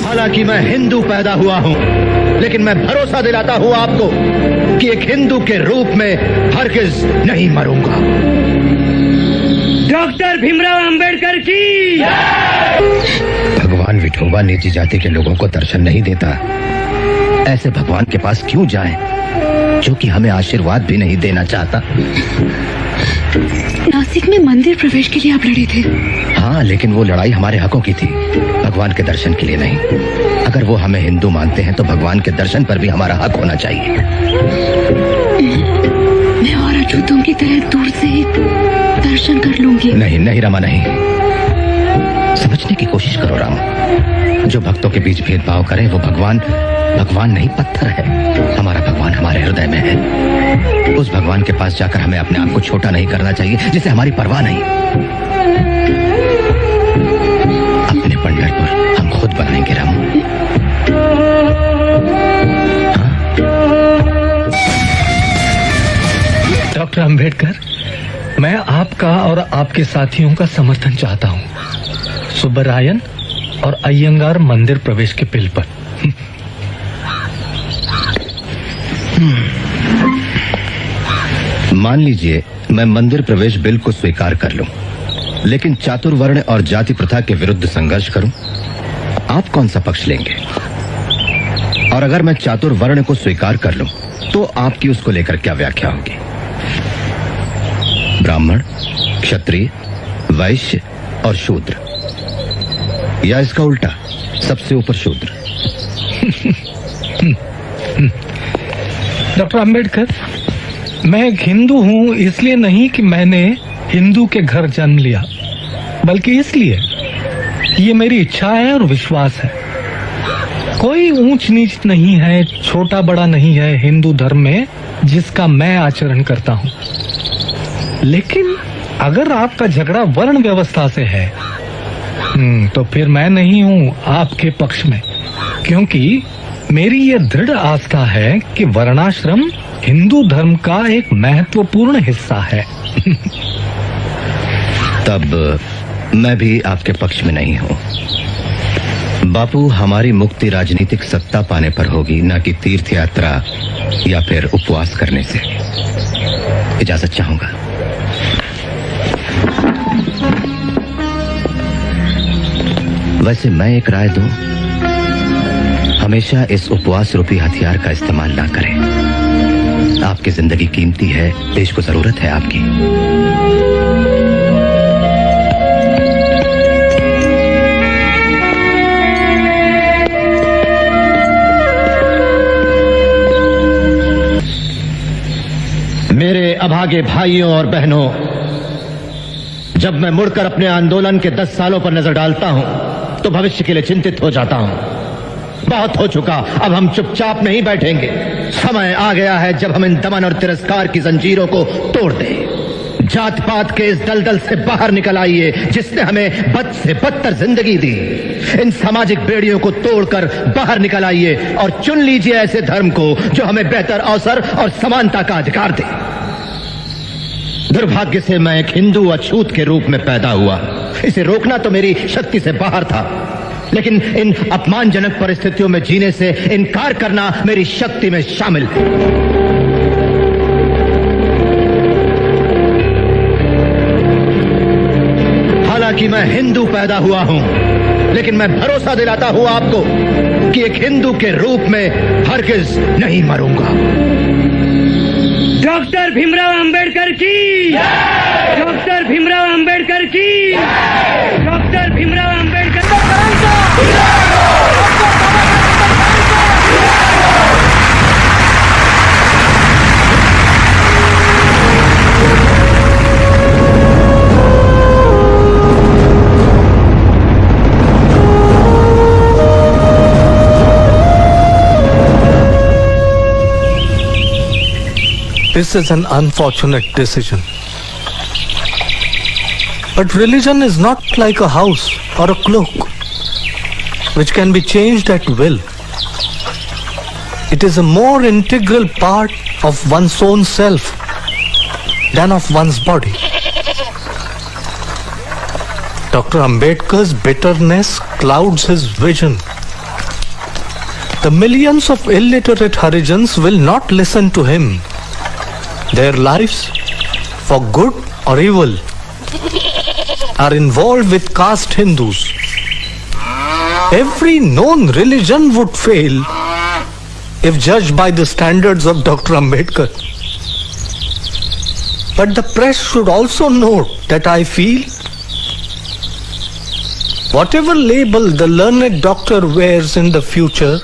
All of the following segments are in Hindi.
हालांकि मैं हिंदू पैदा हुआ हूं, लेकिन मैं भरोसा दिलाता हूं आपको कि एक हिंदू के रूप में हरगिज नहीं मरूंगा। डॉक्टर भीमराव अंबेडकर की। भगवान विठोबा नीची जाति के लोगों को दर्शन नहीं देता। ऐसे भगवान के पास क्यों जाएं, जो कि हमें आशीर्वाद भी नहीं देना चाहता। नासिक में मंदिर प्रवेश के लिए आप लड़े थे। हाँ, लेकिन वो लड़ाई हमारे हकों की थी, भगवान के दर्शन के लिए नहीं। अगर वो हमें हिंदू मानते हैं तो भगवान के दर्शन पर भी हमारा हक होना चाहिए। मैं और अछूतों की तरह दूर से ही दर्शन कर लूंगी। नहीं नहीं रमा, नहीं। समझने की कोशिश करो राम। जो भक्तों के बीच भेदभाव करे वो भगवान नहीं, पत्थर है। हमारा भगवान हमारे हृदय में है। उस भगवान के पास जाकर हमें अपने आप को छोटा नहीं करना चाहिए, जिसे हमारी परवाह नहीं। अपने पंढरपुर हम खुद बनाएंगे राम। डॉक्टर अंबेडकर, मैं आपका और आपके साथियों का समर्थन चाहता हूँ सुब्बरायन और अय्यंगार मंदिर प्रवेश के बिल पर। मान लीजिए मैं मंदिर प्रवेश बिल को स्वीकार कर लूं, लेकिन चातुर्वर्ण और जाति प्रथा के विरुद्ध संघर्ष करूं, आप कौन सा पक्ष लेंगे? और अगर मैं चातुर्वर्ण को स्वीकार कर लूं, तो आपकी उसको लेकर क्या व्याख्या होगी? ब्राह्मण, क्षत्रिय, वैश्य और शूद्र, या इसका उल्टा, सबसे ऊपर शूद्र? डॉक्टर अंबेडकर, मैं एक हिंदू हूँ इसलिए नहीं कि मैंने हिंदू के घर जन्म लिया, बल्कि इसलिए ये मेरी इच्छा है और विश्वास है। कोई ऊंच नीच नहीं है, छोटा बड़ा नहीं है हिंदू धर्म में जिसका मैं आचरण करता हूँ। लेकिन अगर आपका झगड़ा वर्ण व्यवस्था से है, तो फिर मैं नहीं हूँ आपके पक्ष में, क्योंकि मेरी ये दृढ़ आस्था है कि वर्णाश्रम हिंदू धर्म का एक महत्वपूर्ण हिस्सा है। तब मैं भी आपके पक्ष में नहीं हूँ। बापू, हमारी मुक्ति राजनीतिक सत्ता पाने पर होगी, न कि तीर्थ यात्रा या फिर उपवास करने से। इजाजत चाहूंगा। वैसे मैं एक राय दूं, हमेशा इस उपवास रूपी हथियार का इस्तेमाल ना करें। आपकी जिंदगी कीमती है, देश को जरूरत है आपकी। मेरे अभागे भाइयों और बहनों, जब मैं मुड़कर अपने आंदोलन के 10 सालों पर नजर डालता हूं, तो भविष्य के लिए चिंतित हो जाता हूं। बहुत हो चुका, अब हम चुपचाप नहीं बैठेंगे। समय आ गया है जब हम इन दमन और तिरस्कार की जंजीरों को तोड़ दें। जात पात के इस दलदल से बाहर निकल आइए जिसने हमें बद से बदतर जिंदगी दी। इन सामाजिक बेड़ियों को तोड़कर बाहर निकल आइए और चुन लीजिए ऐसे धर्म को जो हमें बेहतर अवसर और समानता का अधिकार दे। दुर्भाग्य से मैं एक हिंदू अछूत के रूप में पैदा हुआ। इसे रोकना तो मेरी शक्ति से बाहर था, लेकिन इन अपमानजनक परिस्थितियों में जीने से इनकार करना मेरी शक्ति में शामिल है। हालांकि मैं हिंदू पैदा हुआ हूं, लेकिन मैं भरोसा दिलाता हूं आपको कि एक हिंदू के रूप में हरगिज नहीं मरूंगा। डॉक्टर भीमराव अंबेडकर की। डॉक्टर भीमराव अंबेडकर की। Doctor Bhimrao Ambedkar. This is an unfortunate decision. But religion is not like a house or a cloak, which can be changed at will. It is a more integral part of one's own self than of one's body. Dr. Ambedkar's bitterness clouds his vision The millions of illiterate Harijans will not listen to him. Their lives, for good or evil, are involved with caste Hindus. Every known religion would fail if judged by the standards of Dr. Ambedkar. But the press should also note that I feel whatever label the learned doctor wears in the future,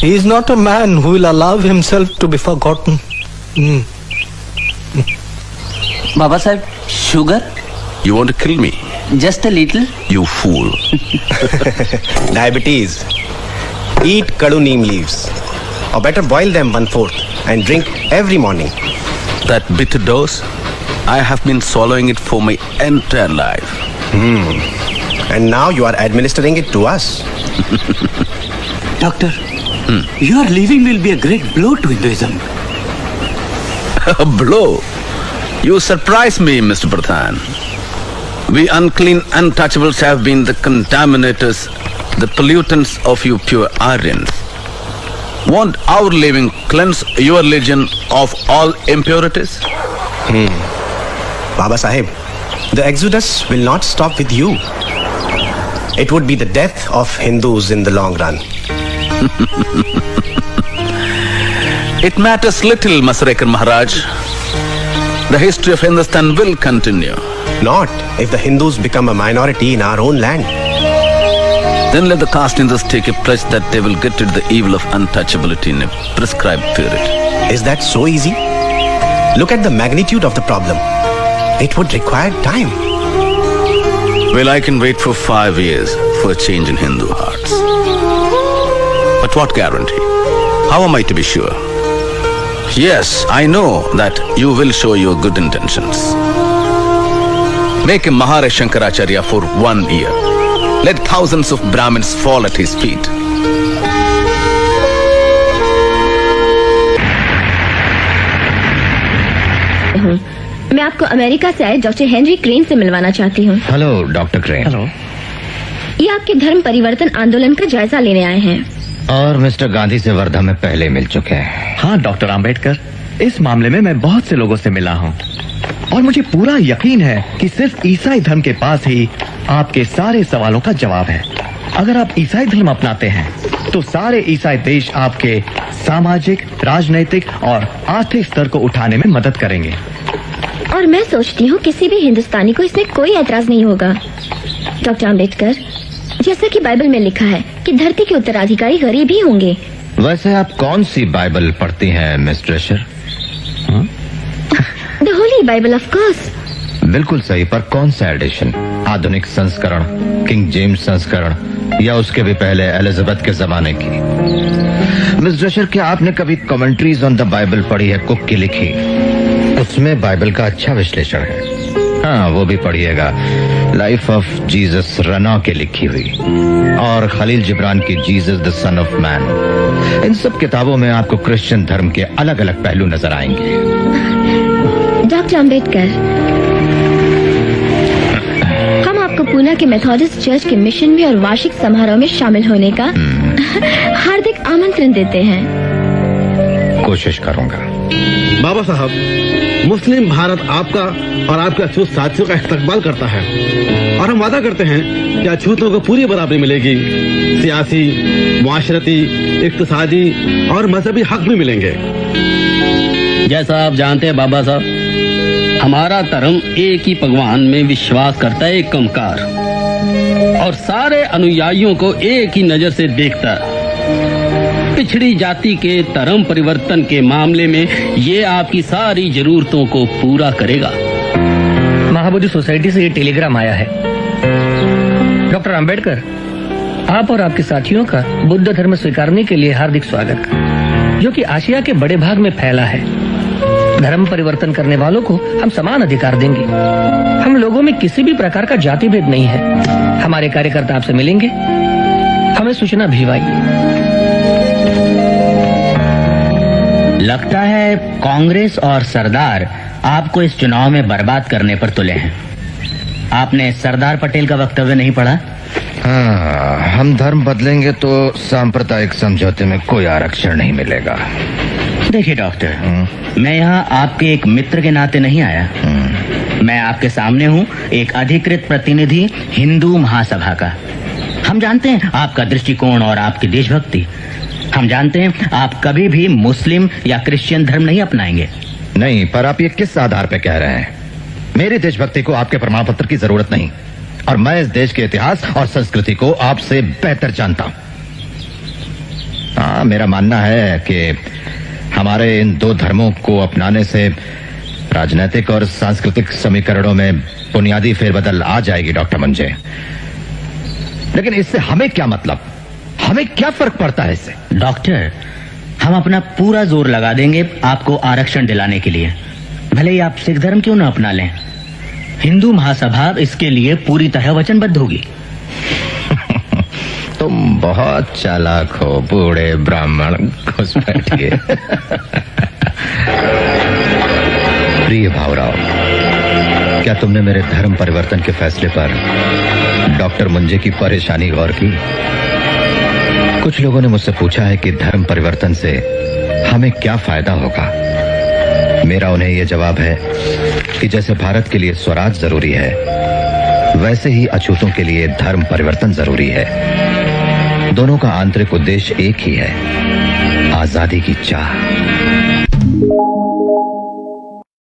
he is not a man who will allow himself to be forgotten. Baba Sahib, sugar? You want to kill me? Just a little. You fool. Diabetes. Eat kadu neem leaves. Or better boil them 1/4 and drink every morning. That bitter dose, I have been swallowing it for my entire life. And now you are administering it to us. Doctor, your leaving will be a great blow to Hinduism. A blow? You surprise me, Mr. Pradhan. We unclean untouchables have been the contaminators, the pollutants of you pure Aryans. Won't our leaving cleanse your religion of all impurities? Baba Sahib, the exodus will not stop with you. It would be the death of Hindus in the long run. It matters little, Masrekar Maharaj. The history of Hindustan will continue. Not if the Hindus become a minority in our own land. Then let the caste Hindus take a pledge that they will get rid of the evil of untouchability in a prescribed period. Is that so easy? Look at the magnitude of the problem. It would require time. Well, I can wait for 5 years for a change in Hindu hearts. But what guarantee? How am I to be sure? Yes, I know that you will show your good intentions. Make him Maharishi Shankaracharya for 1 year. Let thousands of Brahmins fall at his feet. मैं आपको अमेरिका से आए डॉक्टर हेनरी क्रेन से मिलवाना चाहती हूँ। Hello doctor crane. हेलो। ये आपके धर्म परिवर्तन आंदोलन का जायजा लेने आए हैं। और मिस्टर गांधी से वर्धा में पहले मिल चुके हैं। हाँ डॉक्टर आम्बेडकर, इस मामले में मैं बहुत से लोगों से मिला हूँ और मुझे पूरा यकीन है कि सिर्फ ईसाई धर्म के पास ही आपके सारे सवालों का जवाब है। अगर आप ईसाई धर्म अपनाते हैं तो सारे ईसाई देश आपके सामाजिक, राजनैतिक और आर्थिक स्तर को उठाने में मदद करेंगे। और मैं सोचती हूँ किसी भी हिंदुस्तानी को इसमें कोई ऐतराज नहीं होगा। डॉक्टर आम्बेडकर, जैसा कि बाइबल में लिखा है कि धरती के उत्तराधिकारी गरीब ही होंगे। वैसे आप कौन सी बाइबल पढ़ती हैं miss ट्रेशर? The Holi Bible of course. बिल्कुल सही, पर कौन सा एडिशन? आधुनिक संस्करण, किंग जेम्स संस्करण, या उसके भी पहले एलिजाबेथ के जमाने की? मिस ट्रेशर, क्या आपने कभी कमेंट्रीज ऑन द बाइबल पढ़ी है? कुक की लिखी, उसमें बाइबल का अच्छा विश्लेषण है। हाँ, वो भी पढ़िएगा। लाइफ ऑफ जीसस रना के लिखी हुई, और खलील जिब्रान की Jesus the son of man. इन सब किताबों में आपको क्रिश्चियन धर्म के अलग अलग पहलू नजर आएंगे। डॉक्टर आम्बेडकर, हम आपको पूना के मेथोडिस्ट चर्च के मिशन में और वार्षिक समारोह में शामिल होने का हार्दिक आमंत्रण देते हैं। कोशिश करूंगा। बाबा साहब, मुस्लिम भारत आपका और आपके अछूत साथियों का इस्तकबाल करता है और हम वादा करते हैं कि अछूतों को पूरी बराबरी मिलेगी। सियासी, मुआशरती, इक्तिसादी और मजहबी हक भी मिलेंगे। जैसा आप जानते हैं बाबा साहब, हमारा धर्म एक ही भगवान में विश्वास करता है, एक कंकार, और सारे अनुयायियों को एक ही नजर से देखता है। पिछड़ी जाति के धर्म परिवर्तन के मामले में ये आपकी सारी जरूरतों को पूरा करेगा। महाबोधि सोसाइटी से ये टेलीग्राम आया है। डॉक्टर आम्बेडकर, आप और आपके साथियों का बुद्ध धर्म स्वीकारने के लिए हार्दिक स्वागत, जो कि आशिया के बड़े भाग में फैला है। धर्म परिवर्तन करने वालों को हम समान अधिकार देंगे। हम लोगों में किसी भी प्रकार का जाति भेद नहीं है। हमारे कार्यकर्ता आपसे मिलेंगे, हमें सूचना भिजवाइए। लगता है कांग्रेस और सरदार आपको इस चुनाव में बर्बाद करने पर तुले हैं। आपने सरदार पटेल का वक्तव्य नहीं पढ़ा? हाँ, हम धर्म बदलेंगे तो सांप्रदायिक समझौते में कोई आरक्षण नहीं मिलेगा। देखिए डॉक्टर, मैं यहाँ आपके एक मित्र के नाते नहीं आया। मैं आपके सामने हूँ एक अधिकृत प्रतिनिधि हिंदू महासभा का। हम जानते हैं आपका दृष्टिकोण और आपकी देशभक्ति। हम जानते हैं आप कभी भी मुस्लिम या क्रिश्चियन धर्म नहीं अपनाएंगे। नहीं, पर आप ये किस आधार पे कह रहे हैं? मेरी देशभक्ति को आपके प्रमाण पत्र की जरूरत नहीं, और मैं इस देश के इतिहास और संस्कृति को आपसे बेहतर जानता हूं। हाँ, मेरा मानना है कि हमारे इन दो धर्मों को अपनाने से राजनीतिक और सांस्कृतिक समीकरणों में बुनियादी फेरबदल आ जाएगी डॉक्टर मंजे। लेकिन इससे हमें क्या मतलब? हमें क्या फर्क पड़ता है इससे? डॉक्टर, हम अपना पूरा जोर लगा देंगे आपको आरक्षण दिलाने के लिए, भले ही आप सिख धर्म क्यों न अपना लें। हिंदू महासभा इसके लिए पूरी तरह वचनबद्ध होगी। तुम बहुत चालाक हो बूढ़े ब्राह्मण, घुस बैठिए। प्रिय भावराव, क्या तुमने मेरे धर्म परिवर्तन के फैसले पर डॉक्टर मुंजे की परेशानी गौर की? कुछ लोगों ने मुझसे पूछा है कि धर्म परिवर्तन से हमें क्या फायदा होगा। मेरा उन्हें यह जवाब है कि जैसे भारत के लिए स्वराज जरूरी है, वैसे ही अछूतों के लिए धर्म परिवर्तन जरूरी है। दोनों का आंतरिक उद्देश्य एक ही है, आजादी की चाह।